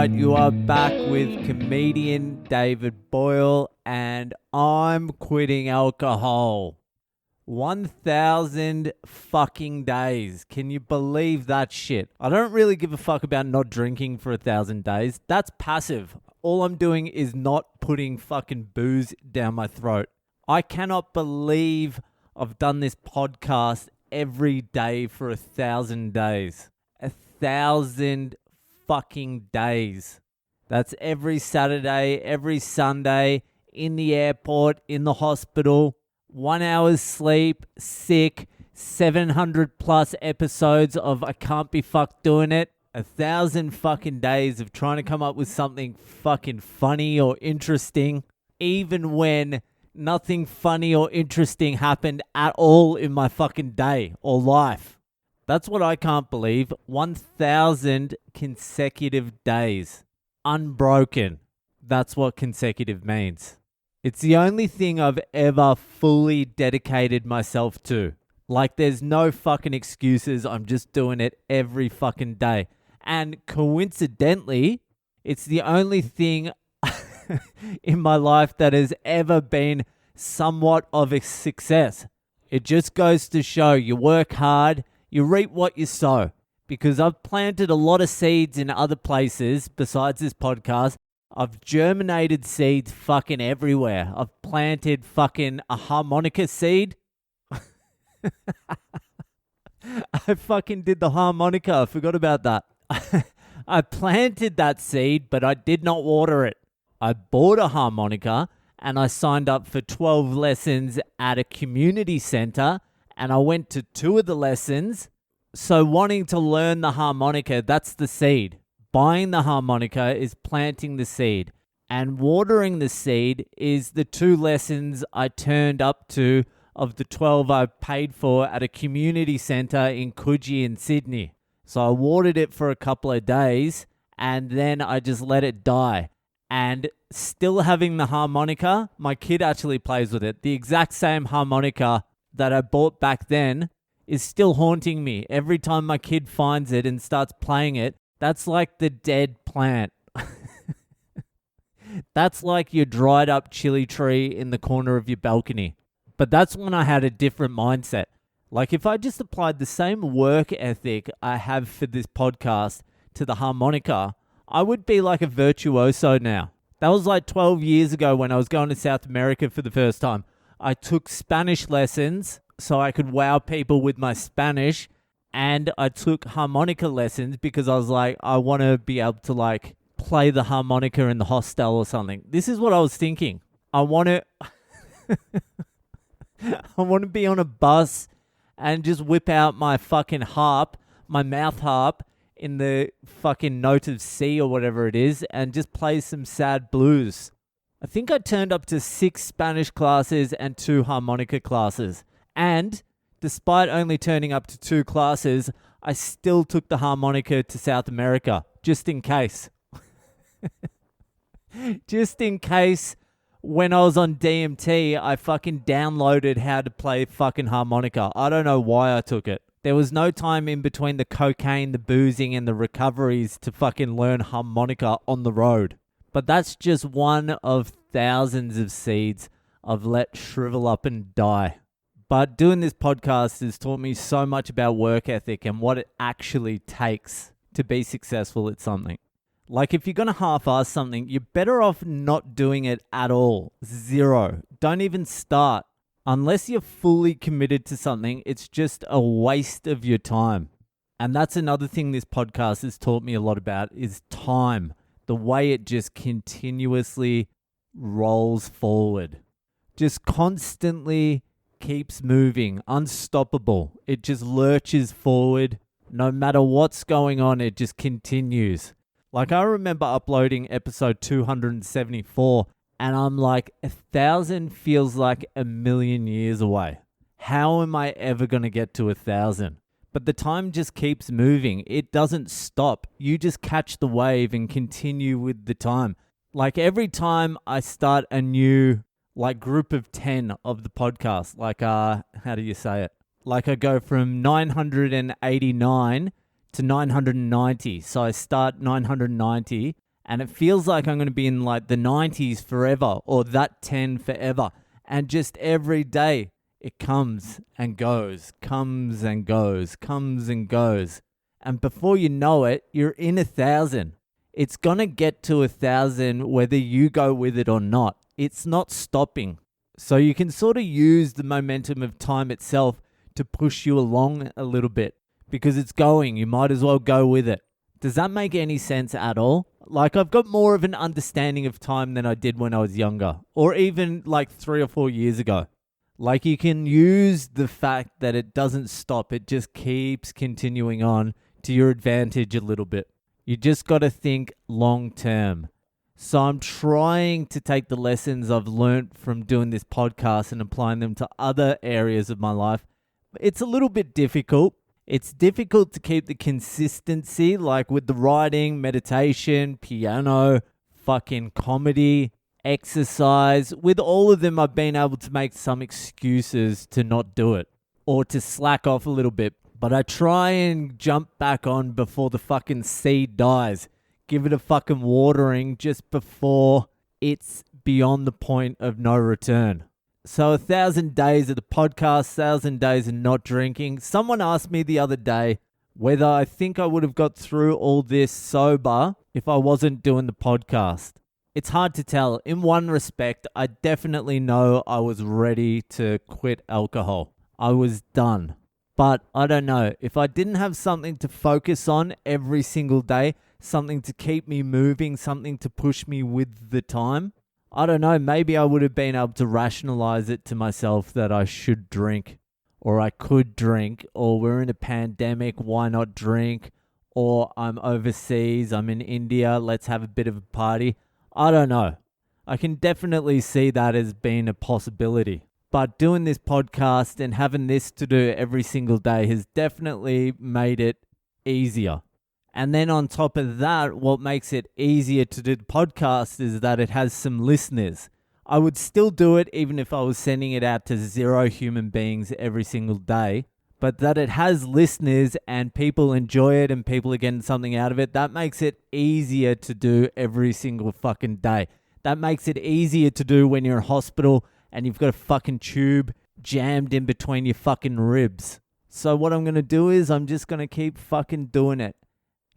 right, you are back with comedian David Boyle, and I'm quitting alcohol. 1,000 fucking days. Can you believe that shit? I don't really give a fuck about not drinking for 1,000 days. That's passive. All I'm doing is not putting fucking booze down my throat. I cannot believe I've done this podcast every day for 1,000 days. 1,000 fucking days. That's every Saturday, every Sunday, in the airport, in the hospital, 1 hour's sleep, sick, 700 plus episodes of I can't be fucked doing it. 1,000 fucking days of trying to come up with something fucking funny or interesting, even when nothing funny or interesting happened at all in my fucking day or life. That's what I can't believe. 1,000 consecutive days. Unbroken. That's what consecutive means. It's the only thing I've ever fully dedicated myself to. Like, there's no fucking excuses. I'm just doing it every fucking day. And coincidentally, it's the only thing in my life that has ever been somewhat of a success. It just goes to show you work hard, you reap what you sow. Because I've planted a lot of seeds in other places besides this podcast. I've germinated seeds fucking everywhere. I've planted fucking a harmonica seed. I fucking did the harmonica. I forgot about that. I planted that seed, but I did not water it. I bought a harmonica and I signed up for 12 lessons at a community center, and I went to 2 of the lessons. So wanting to learn the harmonica, that's the seed. Buying the harmonica is planting the seed. And watering the seed is the 2 lessons I turned up to of the 12 I paid for at a community center in Coogee in Sydney. So I watered it for a couple of days and then I just let it die. And still having the harmonica, my kid actually plays with it. The exact same harmonica that I bought back then is still haunting me. Every time my kid finds it and starts playing it, that's like the dead plant. That's like your dried up chili tree in the corner of your balcony. But that's when I had a different mindset. Like, if I just applied the same work ethic I have for this podcast to the harmonica, I would be like a virtuoso now. That was like 12 years ago when I was going to South America for the first time. I took Spanish lessons so I could wow people with my Spanish, and I took harmonica lessons because I was like, I want to be able to like play the harmonica in the hostel or something. This is what I was thinking. I want to I want to be on a bus and just whip out my fucking harp, my mouth harp, in the fucking note of C or whatever it is, and just play some sad blues. I think I turned up to 6 Spanish classes and 2 harmonica classes. And despite only turning up to 2 classes, I still took the harmonica to South America, just in case. Just in case when I was on DMT, I fucking downloaded how to play fucking harmonica. I don't know why I took it. There was no time in between the cocaine, the boozing, and the recoveries to fucking learn harmonica on the road. But that's just one of thousands of seeds I've let shrivel up and die. But doing this podcast has taught me so much about work ethic and what it actually takes to be successful at something. Like, if you're going to half-ass something, you're better off not doing it at all. 0. Don't even start. Unless you're fully committed to something, it's just a waste of your time. And that's another thing this podcast has taught me a lot about is time. The way it just continuously rolls forward. Just constantly keeps moving, unstoppable. It just lurches forward. No matter what's going on, it just continues. Like, I remember uploading episode 274, and I'm like, 1,000 feels like a million years away. How am I ever going to get to 1,000? But the time just keeps moving. It doesn't stop. You just catch the wave and continue with the time. Like, every time I start a new like group of 10 of the podcast, like how do you say it? Like, I go from 989 to 990. So I start 990 And it feels like I'm going to be in like the 90s forever, or that 10 forever. And just every day it comes and goes, comes and goes, comes and goes. And before you know it, you're in 1,000. It's going to get to 1,000 whether you go with it or not. It's not stopping. So you can sort of use the momentum of time itself to push you along a little bit because it's going. You might as well go with it. Does that make any sense at all? Like, I've got more of an understanding of time than I did when I was younger, or even like 3 or 4 years ago. Like, you can use the fact that it doesn't stop. It just keeps continuing on to your advantage a little bit. You just got to think long term. So I'm trying to take the lessons I've learned from doing this podcast and applying them to other areas of my life. It's a little bit difficult. It's difficult to keep the consistency, like with the writing, meditation, piano, fucking comedy, exercise. With all of them, I've been able to make some excuses to not do it or to slack off a little bit. But I try and jump back on before the fucking seed dies. Give it a fucking watering just before it's beyond the point of no return. So 1,000 days of the podcast, 1,000 days of not drinking. Someone asked me the other day whether I think I would have got through all this sober if I wasn't doing the podcast. It's hard to tell. In one respect, I definitely know I was ready to quit alcohol. I was done. But I don't know. If I didn't have something to focus on every single day, something to keep me moving, something to push me with the time, I don't know, maybe I would have been able to rationalize it to myself that I should drink, or I could drink, or we're in a pandemic, why not drink, or I'm overseas, I'm in India, let's have a bit of a party. I don't know. I can definitely see that as being a possibility. But doing this podcast and having this to do every single day has definitely made it easier. And then on top of that, what makes it easier to do the podcast is that it has some listeners. I would still do it even if I was sending it out to 0 human beings every single day. But that it has listeners and people enjoy it and people are getting something out of it, that makes it easier to do every single fucking day. That makes it easier to do when you're in hospital and you've got a fucking tube jammed in between your fucking ribs. So what I'm going to do is I'm just going to keep fucking doing it.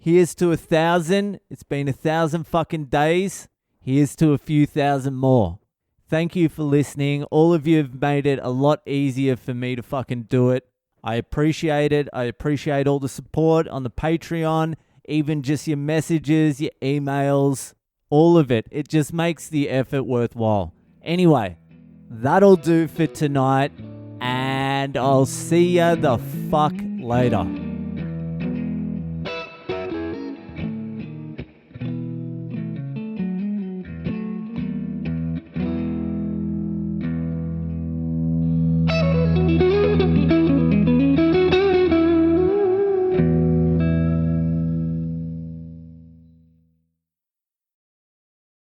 Here's to 1,000. It's been 1,000 fucking days. Here's to a few thousand more. Thank you for listening. All of you have made it a lot easier for me to fucking do it. I appreciate it. I appreciate all the support on the Patreon, even just your messages, your emails, all of it. It just makes the effort worthwhile. Anyway, that'll do for tonight, and I'll see ya the fuck later.